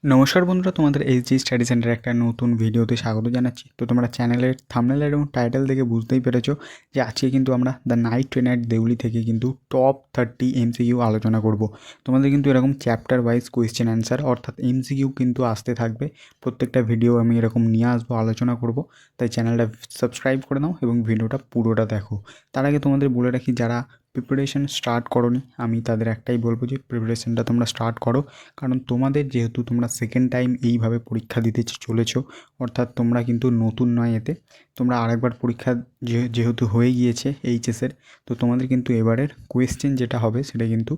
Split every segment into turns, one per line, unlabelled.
নমস্কার বন্ধুরা, তোমাদের এইচজি স্টাডি সেন্টারে একটা নতুন ভিডিওতে স্বাগত জানাচ্ছি। তো তোমরা চ্যানেলের থাম্বনেল এবং টাইটেল দেখে বুঝতেই পেরেছো যে আজকে কিন্তু আমরা the night train at Deoli থেকে কিন্তু টপ 30 এমসিকিউ আলোচনা করব। তোমাদের কিন্তু এরকম চ্যাপ্টার ওয়াইজ কোয়েশ্চেন অ্যান্সার অর্থাৎ এমসিকিউ কিন্তু আসতে থাকবে। প্রত্যেকটা ভিডিও আমি এরকম নিয়ে আসবো, আলোচনা করব। তাই চ্যানেলটা সাবস্ক্রাইব করে নাও এবং ভিডিওটা পুরোটা দেখো। তার আগে তোমাদের বলে রাখি, যারা প্রিপারেশন স্টার্ট করোনি আমি তাদের একটাই বলবো যে প্রিপারেশনটা তোমরা স্টার্ট করো। কারণ তোমাদের যেহেতু তোমরা সেকেন্ড টাইম এইভাবে পরীক্ষা দিতে চলেছো, অর্থাৎ তোমরা কিন্তু নতুন নয়, এতে তোমরা আরেকবার পরীক্ষা যেহেতু হয়ে গিয়েছে এইচএসের, তো তোমাদের কিন্তু এবারের কোয়েশ্চেন যেটা হবে সেটা কিন্তু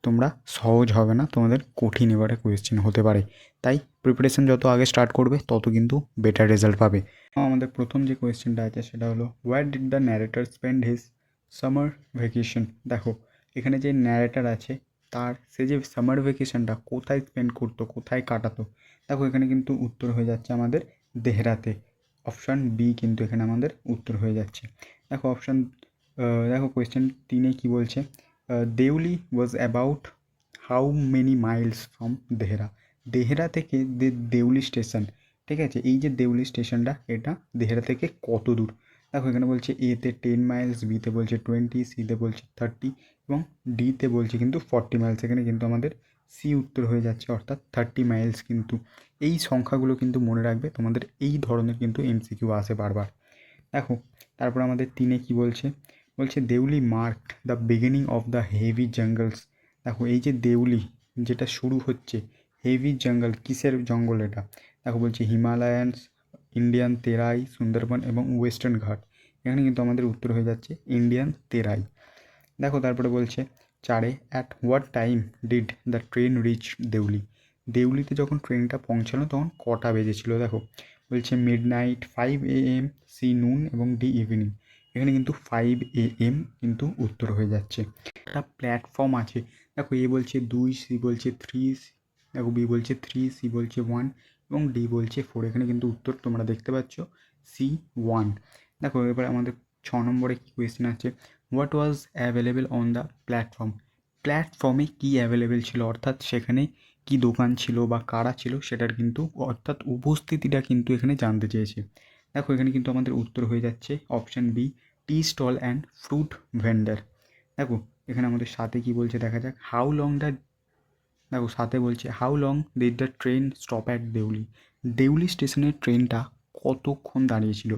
তোমরা সহজ হবে না, তোমাদের কঠিন এবারে কোয়েশ্চেন হতে পারে। তাই প্রিপারেশন যত আগে স্টার্ট করবে তত কিন্তু বেটার রেজাল্ট পাবে। আমাদের প্রথম যে কোয়েশ্চেনটা আছে সেটা হলো, হোয়ার did the narrator spend his summer vacation. দেখো এখানে যে ন্যারেটার আছে সে যে সামার ভ্যাকেশনটা কোথায় স্পেন্ড করতো, কোথায় কাটাতো। দেখো এখানে কিন্তু উত্তর হয়ে যাচ্ছে আমাদের দেহরাতে। অপশান বি কিন্তু এখানে আমাদের উত্তর হয়ে যাচ্ছে। দেখো দেখো কোয়েশ্চেন 3 কী বলছে, Deoli was about how many miles from Dehra. Dehra থেকে দেউলি স্টেশন, ঠিক আছে, এই যে দেউলি স্টেশনটা এটা দেহরা থেকে কত দূর। দেখো এখানে বলছে এতে 10 মাইলস, বিতে বলছে 20, সিতে বলছে 30 এবং ডিতে বলছে কিন্তু 40 মাইলস। এখানে কিন্তু আমাদের সি উত্তর হয়ে যাচ্ছে, অর্থাৎ 30 মাইলস। কিন্তু এই সংখ্যাগুলো কিন্তু মনে রাখবে, তোমাদের এই ধরনের কিন্তু এমসিকিউ আসে বারবার। দেখো তারপর আমাদের 3 কী বলছে, বলছে Deoli marked the beginning of the heavy jungles. দেখো এই যে দেউলি যেটা শুরু হচ্ছে, হেভি জঙ্গল, কিসের জঙ্গল এটা। দেখো বলছে হিমালয়ানস, ইন্ডিয়ান তেরাই, সুন্দরবন এবং ওয়েস্টার্ন ঘাট। এখানে কিন্তু আমাদের উত্তর হয়ে যাচ্ছে ইন্ডিয়ান তেরাই। দেখো তারপরে বলছে 4 at what time did the train reach Deoli. দেউলিতে যখন ট্রেনটা পৌঁছালো তখন কটা বেজেছিল। দেখো বলছে মিডনাইট, 5 AM, সি নুন এবং ডি ইভিনিং। এখানে কিন্তু 5 AM কিন্তু উত্তর হয়ে যাচ্ছে। একটা প্ল্যাটফর্ম আছে, দেখো এ বলছে 2, সি বলছে 3, দেখো বি বলছে 3, সি বলছে 1 এবং ডি বলছে 4। এখানে কিন্তু উত্তর তোমরা দেখতে পাচ্ছ C1। দেখো এবার আমাদের 6 নম্বরে কী কোয়েশ্চেন আছে, what was available on the platform. প্ল্যাটফর্মে কী অ্যাভেলেবেল ছিল, অর্থাৎ সেখানে কী দোকান ছিল বা কারা ছিল সেটার কিন্তু অর্থাৎ উপস্থিতিটা কিন্তু এখানে জানতে চেয়েছে। দেখো এখানে কিন্তু আমাদের উত্তর হয়ে যাচ্ছে option B, tea stall and fruit vendor. দেখো এখানে আমাদের সাথে কী বলছে দেখা যাক, দেখো সাথে বলছে how long did the train stop at Deoli. Deoli স্টেশনের ট্রেনটা কতক্ষণ দাঁড়িয়েছিল।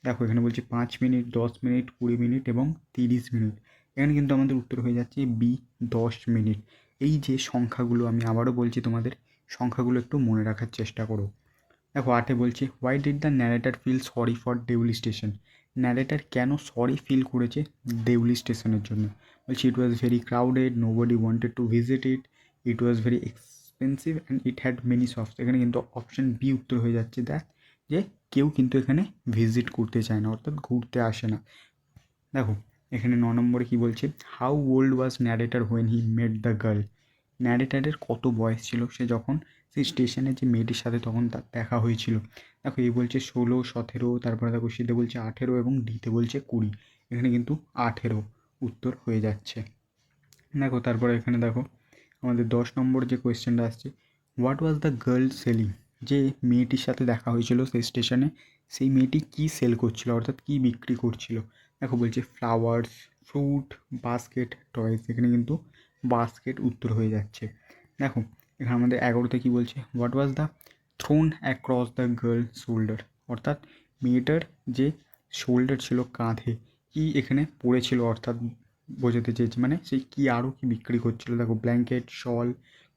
দেখো এখানে বলছে 5 মিনিট, 10 মিনিট, 20 মিনিট এবং 30 মিনিট। এখানে কিন্তু আমাদের উত্তর হয়ে যাচ্ছে বি, 10 মিনিট। এই যে সংখ্যাগুলো আমি আবারও বলছি, তোমাদের সংখ্যাগুলো একটু মনে রাখার চেষ্টা করো। দেখো 8 বলছে, why did the narrator feel sorry for Deoli station. Narrator কেন সরি ফিল করেছে দেউলি স্টেশনের জন্য। বলছে it was very crowded, nobody wanted to visit it, it was very expensive and it had many shops. এখানে কিন্তু অপশান বি উত্তর হয়ে যাচ্ছে, যে কেউ কিন্তু এখানে ভিজিট করতে চায় না, অর্থাৎ ঘুরতে আসে না। দেখো এখানে 9 নম্বরে কী বলছে, how old was narrator when he met the girl. ন্যারেটারের কত বয়স ছিল সে যখন সেই স্টেশনে যে মেয়েটির সাথে তখন তার দেখা হয়েছিল। দেখো এই বলছে 16, 17, তারপরে দেখো সিতে বলছে 18 এবং ডিতে বলছে 20। এখানে কিন্তু 18 উত্তর হয়ে যাচ্ছে। দেখো তারপরে এখানে দেখো আমাদের 10 নম্বর যে কোয়েশ্চেনটা আসছে, what was the girl selling. যে মেয়েটির সাথে দেখা হয়েছিল সেই স্টেশনে, সেই মেয়েটি কী সেল করছিল, অর্থাৎ কী বিক্রি করছিল। দেখো বলছে ফ্লাওয়ার্স, ফ্রুট, বাস্কেট, টয়েস। এখানে কিন্তু বাস্কেট উত্তর হয়ে যাচ্ছে। দেখো এখানে আমাদের 11তে কী বলছে, what was the thrown across the girl shoulder. অর্থাৎ মেয়েটার যে শোল্ডার ছিল, কাঁধে, কি এখানে পড়েছিল, অর্থাৎ বোঝাতে চেয়েছি মানে সেই কী আরও কী বিক্রি করছিল। দেখো ব্ল্যাঙ্কেট, শল,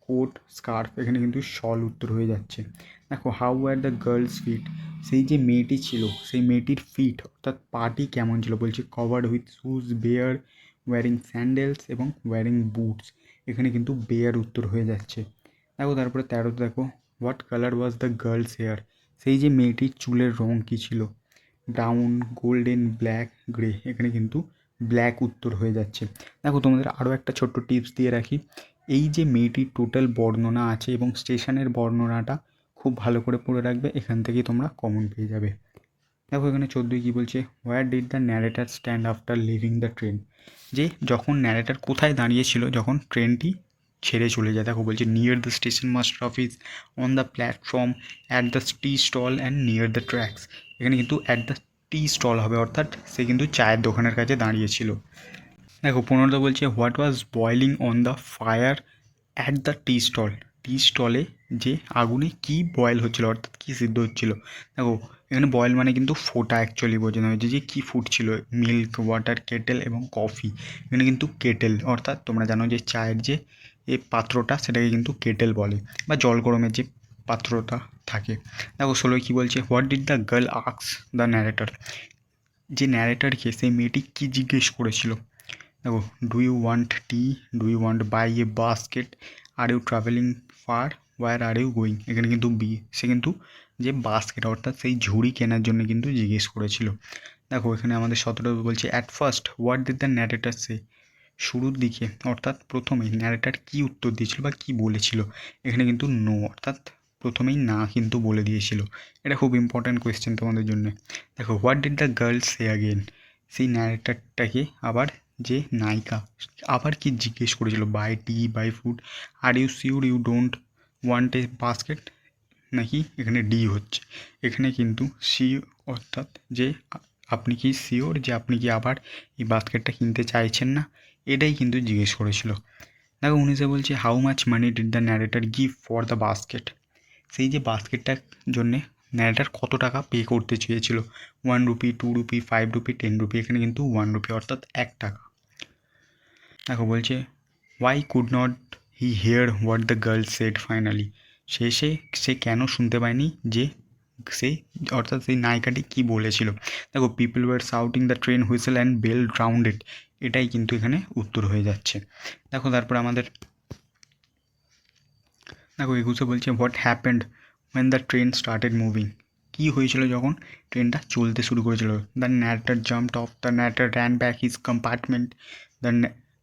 কোট, স্কার্ফ। এখানে কিন্তু শল উত্তর হয়ে যাচ্ছে। দেখো how are the girl's feet. সেই যে মেয়েটি ছিল সেই মেয়েটির ফিট অর্থাৎ পাটি কেমন ছিল। বলছে covered with shoes, bare, wearing sandals এবং ওয়ারিং বুটস। এখানে কিন্তু বেয়ার উত্তর হয়ে যাচ্ছে। দেখো তারপরে 13তে দেখো, what colour was the girl's hair. সেই যে মেয়েটির চুলের রং কী ছিল। Brown, golden, black, grey. এখানে কিন্তু ব্ল্যাক উত্তর হয়ে যাচ্ছে। দেখো তোমাদের আরও একটা ছোট্ট টিপস দিয়ে রাখি, এই যে মেয়েটির টোটাল বর্ণনা আছে এবং স্টেশনের বর্ণনাটা খুব ভালো করে পড়ে রাখবে, এখান থেকেই তোমরা কমন পেয়ে যাবে। দেখো এখানে 14 কী বলছে, হোয়ার did the narrator stand after leaving the train. যে যখন ন্যারেটার কোথায় দাঁড়িয়েছিল যখন ট্রেনটি ছেড়ে চলে যায়। দেখো বলছে near the station master office, on the platform, at the tea stall and near the tracks. এখানে কিন্তু অ্যাট দ্য টি স্টল হবে, অর্থাৎ সে কিন্তু চায়ের দোকানের কাছে দাঁড়িয়েছিল। দেখো 15 বলছে what was boiling on the fire at the tea stall. Tea স্টলে যে আগুনে কি বয়েল হচ্ছিলো, অর্থাৎ কী সিদ্ধ হচ্ছিলো। দেখো এখানে বয়েল মানে কিন্তু ফোটা অ্যাকচুয়ালি বোঝানো হয়েছে যে কী ফুটছিল, মিল্ক, ওয়াটার, কেটেল এবং কফি। এখানে কিন্তু কেটেল, অর্থাৎ তোমরা জানো যে চায়ের যে এই পাত্রটা সেটাকে কিন্তু কেটেল বলে, বা জল গরমের যে পাত্রটা থাকে। দেখো 16 কী বলছে, what did the girl ask the narrator. যে ন্যারেটরকে সেই মেয়েটি কী জিজ্ঞেস করেছিল। দেখো do you want tea, do you want buy a basket, are you travelling far, where are you going. এখানে কিন্তু বি, সে কিন্তু যে বাস্কেট অর্থাৎ সেই ঝুড়ি কেনার জন্য কিন্তু জিজ্ঞেস করেছিল। দেখো এখানে আমাদের 17 বলছে at first what did the narrator say. শুরুর দিকে অর্থাৎ প্রথমেই ন্যারেটার কী উত্তর দিয়েছিল বা কী বলেছিল। এখানে কিন্তু নো, অর্থাৎ প্রথমেই না কিন্তু বলে দিয়েছিল। এটা খুব ইম্পর্ট্যান্ট কোয়েশ্চেন তোমাদের জন্য। দেখো what did the girl say again. সেই ন্যারেটারটাকে আবার যে নায়িকা আবার কি জিজ্ঞেস করেছিল, buy tea, buy food, are you sure you don't want a basket, নাকি এখানে ডি হচ্ছে। এখানে কিন্তু সি, অর্থাৎ যে আপনি কি শিওর যে আপনি কি আবার এই বাস্কেটটা কিনতে চাইছেন না, এটাই কিন্তু জিজ্ঞেস করেছিল। দেখো 19 বলছে how much money did the narrator give for the basket. সেই যে বাস্কেটটার জন্যে ন্যারেটার কত টাকা পে করতে চেয়েছিল। 1 রুপি, 2 রুপি, 5 রুপি, 10 রুপি। এখানে কিন্তু 1 রুপি, অর্থাৎ 1 টাকা। দেখো বলছে why could not he hear what the girl said finally. শেষে সে কেন শুনতে পায়নি যে সে, অর্থাৎ সেই নায়িকাটি কী বলেছিল। দেখো people were shouting the train whistle and bell drowned. এটাই কিন্তু এখানে উত্তর হয়ে যাচ্ছে। দেখো তারপর আমাদের দেখো 21 বলছে what happened when the train started moving. কী হয়েছিল যখন ট্রেনটা চলতে শুরু করেছিল। The narrator jumped off, the narrator ran back his compartment, the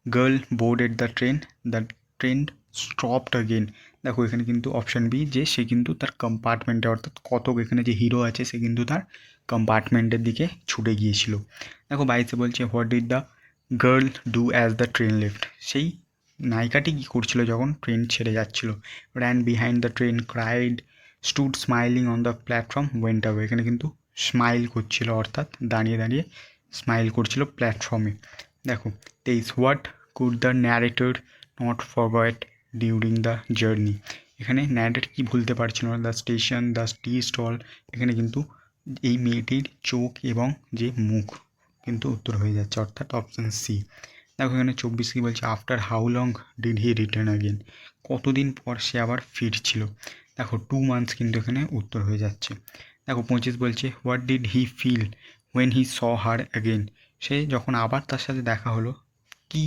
girl boarded the train, the train stopped again. দেখো এখানে কিন্তু অপশান বি, যে সে কিন্তু তার কম্পার্টমেন্টে, অর্থাৎ কতক এখানে যে হিরো আছে সে কিন্তু তার কম্পার্টমেন্টের দিকে ছুটে গিয়েছিল। দেখো 22 বলছে what did the girl do as the train left. সেই নায়িকাটি কী করছিল যখন ট্রেন ছেড়ে যাচ্ছিল। Ran behind the train, cried, stood smiling on the platform, went away. এখানে কিন্তু স্মাইল করছিল, অর্থাৎ দাঁড়িয়ে দাঁড়িয়ে স্মাইল করছিল প্ল্যাটফর্মে। দেখো 23 what could the narrator not forget during the journey. এখানে ন্যারেটর কি ভুলতে পারছিল না, the station, the tea stall. এখানে কিন্তু এই মেয়েটির চোখ এবং যে মুখ কিন্তু উত্তর হয়ে যাচ্ছে, অর্থাৎ অপশান সি। দেখো এখানে 24 কি বলছে after how long did he return again. কতদিন পর সে আবার ফিরছিল। দেখো 2 মান্থস কিন্তু এখানে উত্তর হয়ে যাচ্ছে। দেখো 25 বলছে what did he feel when he saw her again. সে যখন আবার তার সাথে দেখা হলো কী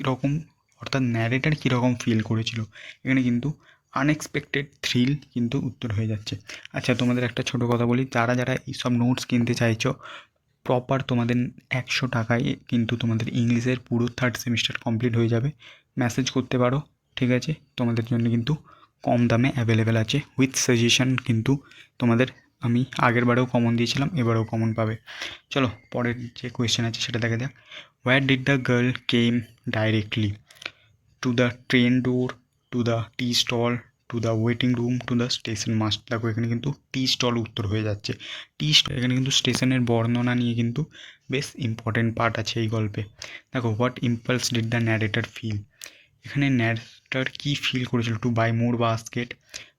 রকম, অর্থাৎ ন্যারেটার কীরকম ফিল করেছিল। এখানে কিন্তু আনএক্সপেক্টেড থ্রিল কিন্তু উত্তর হয়ে যাচ্ছে। আচ্ছা তোমাদের একটা ছোটো কথা বলি, যারা যারা এইসব নোটস কিনতে চাইছো, প্রপার তোমাদের 100 টাকায় কিন্তু তোমাদের ইংলিশের পুরো 3rd সেমিস্টার কমপ্লিট হয়ে যাবে। মেসেজ করতে পারো, ঠিক আছে। তোমাদের জন্য কিন্তু কম দামে অ্যাভেলেবেল আছে, উইথ সাজেশন কিন্তু তোমাদের আমি আগের বারেও কমন দিয়েছিলাম, এবারেও কমন পাবে। চলো পরের যে কোয়েশ্চেন আছে সেটা দেখা যাক। Where did the girl came directly to the train door, to the tea stall, to the waiting room, to the station master. দেখো এখানে কিন্তু টি স্টল উত্তর হয়ে যাচ্ছে। এখানে কিন্তু স্টেশনের বর্ণনা নিয়ে কিন্তু বেশ ইম্পর্টেন্ট পার্ট আছে এই গল্পে। দেখো what impulse did the narrator feel. এখানে ন্যারেটর কী ফিল করেছিল, to buy more basket,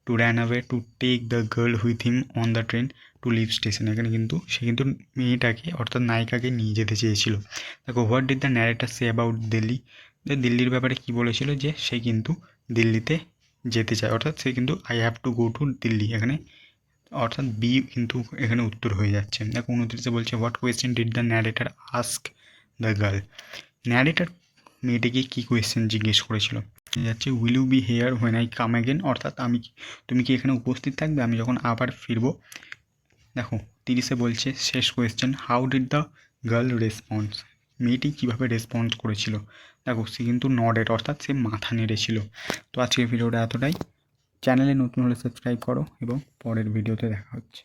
to ran away, to take the girl with him on the train, to leave station. এখানে কিন্তু সে কিন্তু মেয়েটাকে, অর্থাৎ নায়িকাকে নিয়ে যেতে চেয়েছিল। দেখো what did the narrator say about Delhi. দিল্লির ব্যাপারে কী বলেছিল, যে সে কিন্তু দিল্লিতে যেতে চায়, অর্থাৎ সে কিন্তু I have to go to Delhi. এখানে অর্থাৎ বি কিন্তু এখানে উত্তর হয়ে যাচ্ছে। দেখো 29 বলছে what question did the narrator ask the girl. Narrator মেয়েটিকে কী কোয়েশ্চেন জিজ্ঞেস করেছিল যাচ্ছে, will you be here when I come again. অর্থাৎ তুমি কি এখানে উপস্থিত থাকবে আমি যখন আবার ফিরবো। দেখো 30 বলছে শেষ question, how did the girl response. মেয়েটি কীভাবে রেসপন্স করেছিল। দেখো সে কিন্তু নডেড, অর্থাৎ সে মাথা নেড়েছিল। তো আজকের ভিডিওটা এতটাই। চ্যানেলে নতুন হলে সাবস্ক্রাইব করো এবং পরের ভিডিওতে দেখা হচ্ছে।